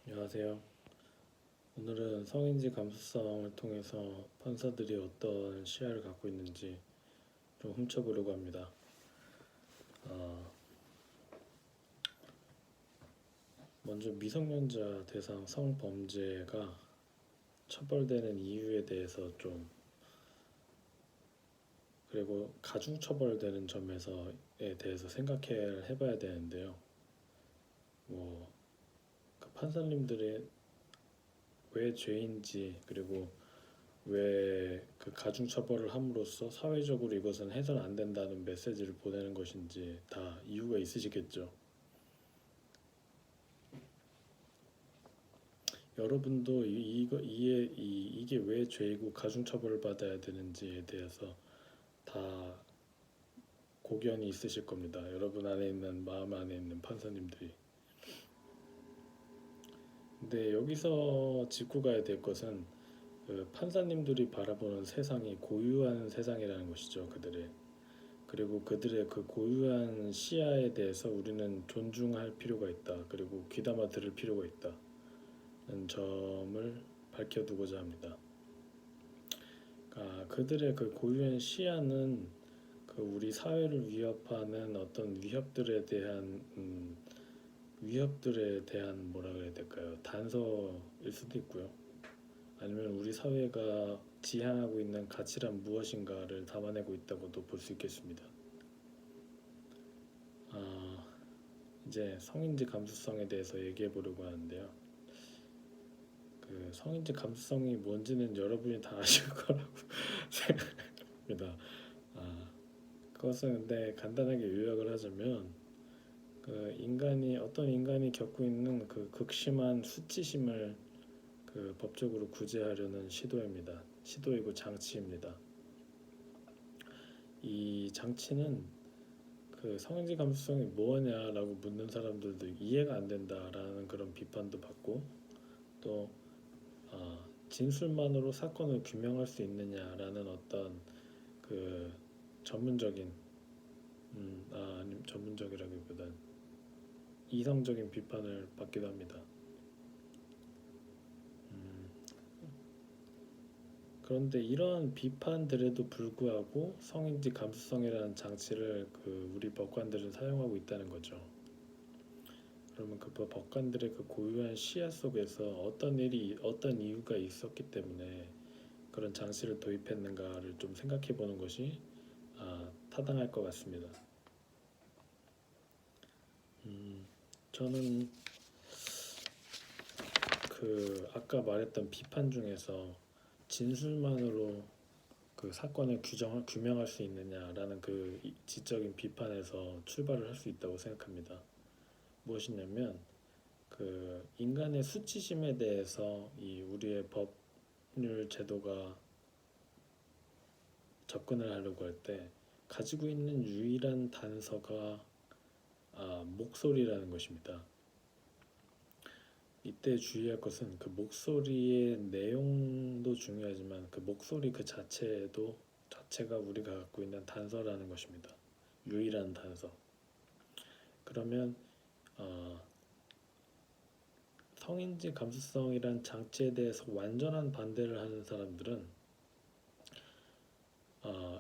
안녕하세요. 오늘은 성인지 감수성을 통해서 판사들이 어떤 시야를 갖고 있는지 좀 훔쳐보려고 합니다. 어, 먼저 미성년자 대상 성범죄가 처벌되는 이유에 대해서 좀, 그리고 가중처벌되는 점에서에 대해서 생각해봐야 되는데요. 뭐, 그 판사님들의 왜 죄인지, 그리고 왜 그 가중처벌을 함으로써 사회적으로 이것은 해서는 안 된다는 메시지를 보내는 것인지 다 이유가 있으시겠죠. 여러분도 이게 왜 죄이고 가중처벌을 받아야 되는지에 대해서 다 고견이 있으실 겁니다. 여러분 안에 있는 마음 안에 있는 판사님들이. 근데 여기서 짚고 가야 될 것은 그 판사님들이 바라보는 세상이 고유한 세상이라는 것이죠. 그리고 그들의 그 고유한 시야에 대해서 우리는 존중할 필요가 있다. 그리고 귀담아 들을 필요가 있다는 점을 밝혀두고자 합니다. 그들의 그 고유한 시야는 그 우리 사회를 위협하는 어떤 위협들에 대한 뭐라 그래야 될까요? 단서일 수도 있고요. 아니면 우리 사회가 지향하고 있는 가치란 무엇인가를 담아내고 있다고도 볼 수 있겠습니다. 아, 이제 성인지 감수성에 대해서 얘기해 보려고 하는데요. 그 성인지 감수성이 뭔지는 여러분이 다 아실 거라고 생각합니다. 아, 그것은 근데 간단하게 요약을 하자면 어떤 인간이 겪고 있는 그 극심한 수치심을 그 법적으로 구제하려는 시도이고 장치입니다. 이 장치는 그 성인지 감수성이 뭐냐라고 묻는 사람들도 이해가 안 된다라는 그런 비판도 받고, 또 진술만으로 사건을 규명할 수 있느냐라는 어떤 그 전문적인 아니 전문적이라기보단 이성적인 비판을 받기도 합니다. 음, 그런데 이런 비판들에도 불구하고 성인지 감수성이라는 장치를 그 우리 법관들은 사용하고 있다는 거죠. 그러면 그 법관들의 그 고유한 시야 속에서 어떤 이유가 있었기 때문에 그런 장치를 도입했는가를 좀 생각해 보는 것이 타당할 것 같습니다. 음, 저는 그 아까 말했던 비판 중에서 진술만으로 그 사건을 규명할 수 있느냐라는 그 지적인 비판에서 출발을 할 수 있다고 생각합니다. 무엇이냐면 그 인간의 수치심에 대해서 이 우리의 법률 제도가 접근을 하려고 할 때 가지고 있는 유일한 단서가 목소리라는 것입니다. 이때 주의할 것은 그 목소리의 내용도 중요하지만 그 목소리 그 자체가 우리가 갖고 있는 단서라는 것입니다. 유일한 단서. 그러면 어, 성인지 감수성이란 장치에 대해서 완전한 반대를 하는 사람들은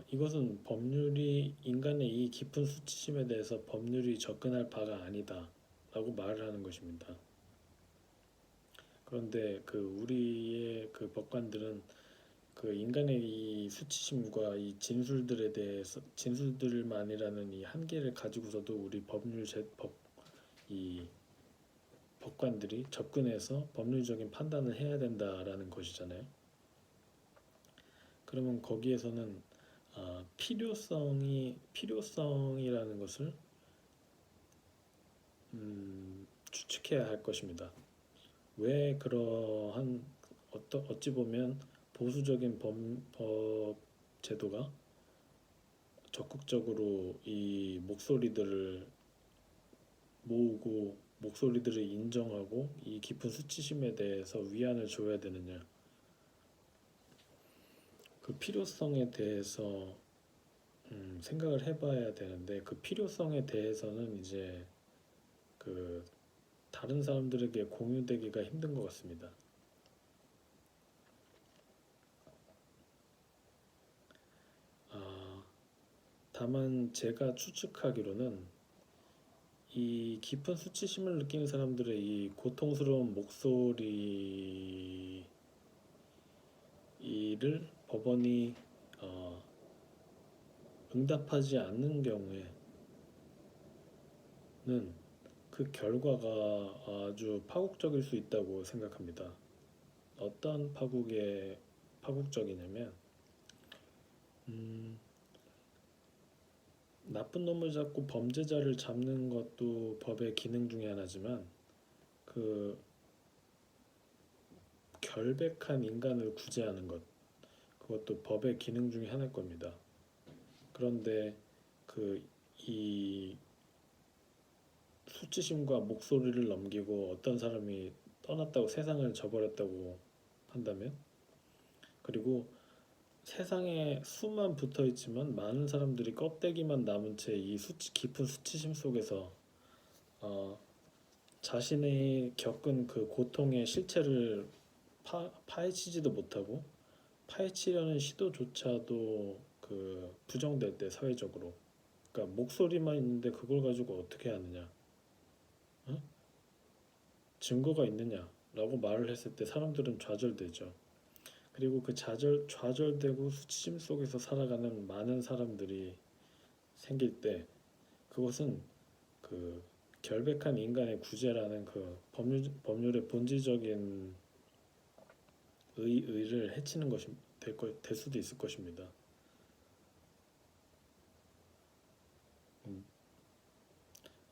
이것은 법률이 인간의 이 깊은 수치심에 대해서 법률이 접근할 바가 아니다 라고 말을 하는 것입니다. 그런데 그 우리의 그 법관들은 그 인간의 이 수치심과 이 진술들만이라는 이 한계를 가지고서도 우리 이 법관들이 접근해서 법률적인 판단을 해야 된다라는 것이잖아요. 그러면 거기에서는 필요성이라는 것을 추측해야 할 것입니다. 왜 그러한 어찌 보면 보수적인 법 제도가 적극적으로 이 목소리들을 모으고 목소리들을 인정하고 이 깊은 수치심에 대해서 위안을 줘야 되느냐, 그 필요성에 대해서 생각을 해봐야 되는데, 그 필요성에 대해서는 이제 그 다른 사람들에게 공유되기가 힘든 것 같습니다. 아, 다만 제가 추측하기로는 이 깊은 수치심을 느끼는 사람들의 이 고통스러운 목소리를 법원이 응답하지 않는 경우에는 그 결과가 아주 파국적일 수 있다고 생각합니다. 어떤 파국적이냐면 나쁜 놈을 잡고 범죄자를 잡는 것도 법의 기능 중에 하나지만 그 결백한 인간을 구제하는 것 그것도 법의 기능 중에 하나일 겁니다. 그런데 이 수치심과 목소리를 넘기고 어떤 사람이 떠났다고 세상을 저버렸다고 한다면 그리고 세상에 수만 붙어 있지만 많은 사람들이 껍데기만 남은 채 이 깊은 수치심 속에서 자신이 겪은 그 고통의 실체를 파헤치지도 못하고 파헤치려는 시도조차도 그 부정될 때 사회적으로 그러니까 목소리만 있는데 그걸 가지고 어떻게 하느냐 어? 증거가 있느냐라고 말을 했을 때 사람들은 좌절되죠. 그리고 그 좌절되고 수치심 속에서 살아가는 많은 사람들이 생길 때 그것은 그 결백한 인간의 구제라는 그 법률의 본질적인 의를 해치는 것이 될 수도 있을 것입니다.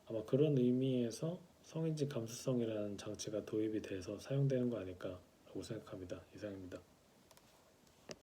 아마 그런 의미에서 성인지 감수성이라는 장치가 도입이 돼서 사용되는 거 아닐까라고 생각합니다. 이상입니다.